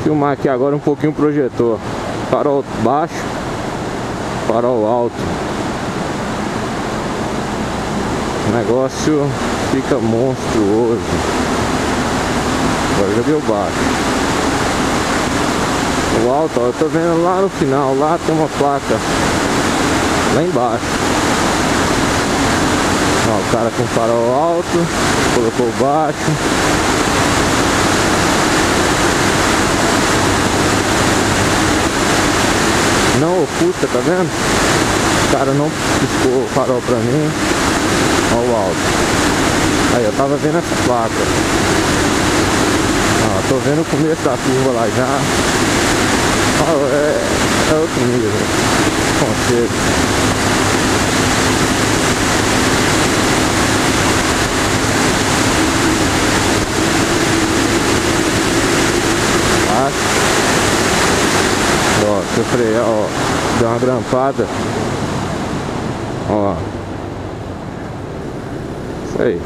filmar aqui agora um pouquinho o projetor. Farol baixo, farol alto. O negócio fica monstruoso. Agora já deu baixo. O alto, ó, eu tô vendo lá no final, lá tem uma placa. Lá embaixo. Ó, o cara com farol alto, colocou baixo. Não oculta, tá vendo? O cara não piscou o farol pra mim. Olha o alto. Aí eu tava vendo essa placa. Ó, tô vendo o começo da curva lá já. Ó, é outro nível. Conselho. Ó, se eu frear, ó, deu uma grampada. Ó. Isso aí.